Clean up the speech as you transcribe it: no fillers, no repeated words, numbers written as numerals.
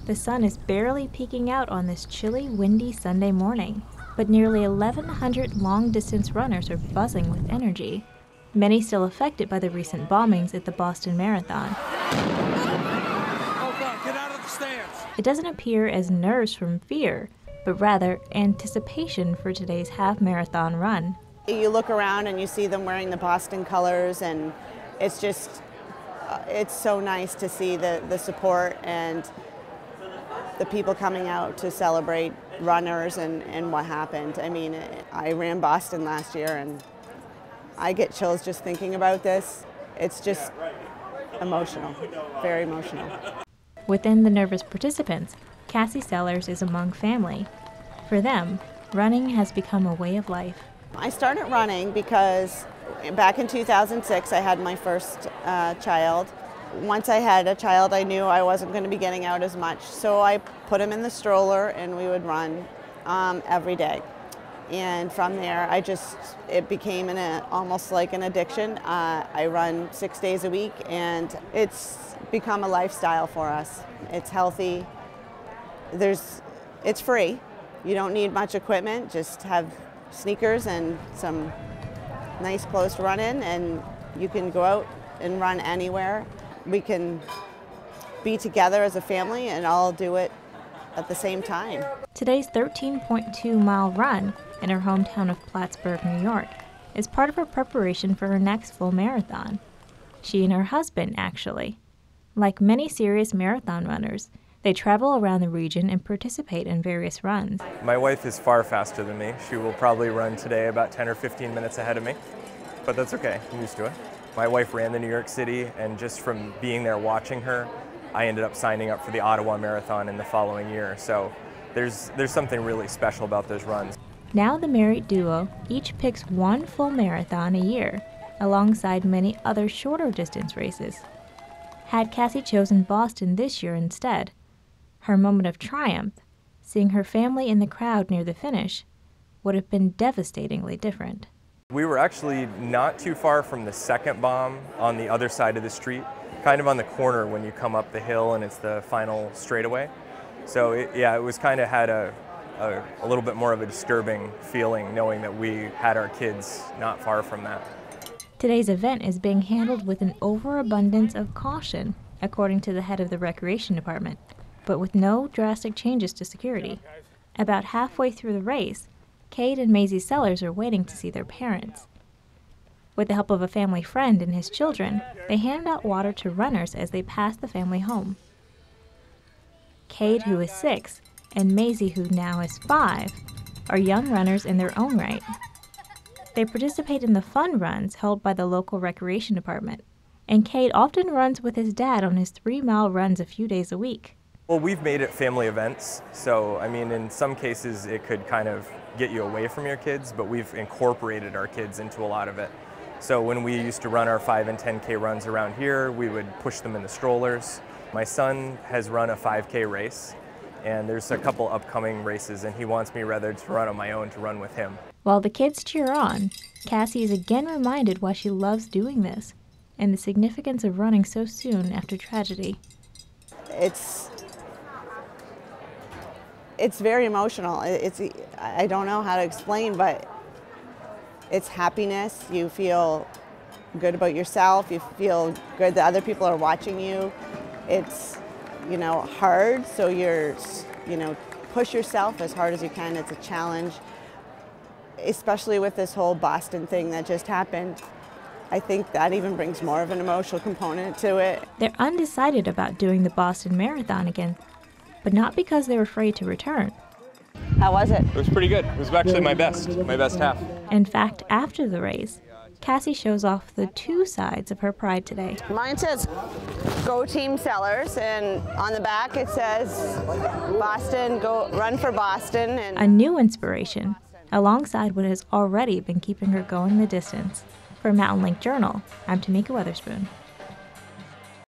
The sun is barely peeking out on this chilly, windy Sunday morning, but nearly 1,100 long-distance runners are buzzing with energy, many still affected by the recent bombings at the Boston Marathon. Oh God, get out of the stands. It doesn't appear as nerves from fear, but rather anticipation for today's half-marathon run. You look around and you see them wearing the Boston colors, and it's just, it's so nice to see the support and the people coming out to celebrate runners and what happened. I mean, I ran Boston last year and I get chills just thinking about this. It's just emotional, very emotional. Within the nervous participants, Cassie Sellers is among family. For them, running has become a way of life. I started running because back in 2006 I had my first child. Once I had a child, I knew I wasn't going to be getting out as much, so I put him in the stroller and we would run every day. And from there, it became almost like an addiction. I run 6 days a week, and it's become a lifestyle for us. It's healthy. It's free. You don't need much equipment. Just have sneakers and some nice clothes to run in, and you can go out and run anywhere. We can be together as a family and all do it at the same time. Today's 13.2-mile run in her hometown of Plattsburgh, New York, is part of her preparation for her next full marathon. She and her husband, actually. Like many serious marathon runners, they travel around the region and participate in various runs. My wife is far faster than me. She will probably run today about 10 or 15 minutes ahead of me, but that's okay, I'm used to it. My wife ran the New York City, and just from being there watching her, I ended up signing up for the Ottawa Marathon in the following year. So there's something really special about those runs. Now the married duo each picks one full marathon a year, alongside many other shorter distance races. Had Cassie chosen Boston this year instead, her moment of triumph, seeing her family in the crowd near the finish, would have been devastatingly different. We were actually not too far from the second bomb on the other side of the street, kind of on the corner when you come up the hill and it's the final straightaway. So it was kind of had a little bit more of a disturbing feeling knowing that we had our kids not far from that. Today's event is being handled with an overabundance of caution, according to the head of the Recreation Department, but with no drastic changes to security. About halfway through the race, Cade and Maisie Sellers are waiting to see their parents. With the help of a family friend and his children, they hand out water to runners as they pass the family home. Cade, who is 6, and Maisie, who now is 5, are young runners in their own right. They participate in the fun runs held by the local recreation department, and Cade often runs with his dad on his 3-mile runs a few days a week. Well, we've made it family events, so I mean, in some cases it could kind of get you away from your kids, but we've incorporated our kids into a lot of it. So when we used to run our 5 and 10K runs around here, we would push them in the strollers. My son has run a 5K race, and there's a couple upcoming races, and he wants me rather to run on my own to run with him. While the kids cheer on, Cassie is again reminded why she loves doing this, and the significance of running so soon after tragedy. It's very emotional. I don't know how to explain, but it's happiness. You feel good about yourself. You feel good that other people are watching you. It's, hard, so you're, push yourself as hard as you can. It's a challenge, especially with this whole Boston thing that just happened. I think that even brings more of an emotional component to it. They're undecided about doing the Boston Marathon again, but not because they're afraid to return. How was it? It was pretty good. It was actually my best half. In fact, after the race, Cassie shows off the 2 sides of her pride today. Mine says, "Go Team Sellers," and on the back it says, "Boston, go run for Boston." And a new inspiration, alongside what has already been keeping her going the distance. For Mountain Link Journal, I'm Tamika Weatherspoon.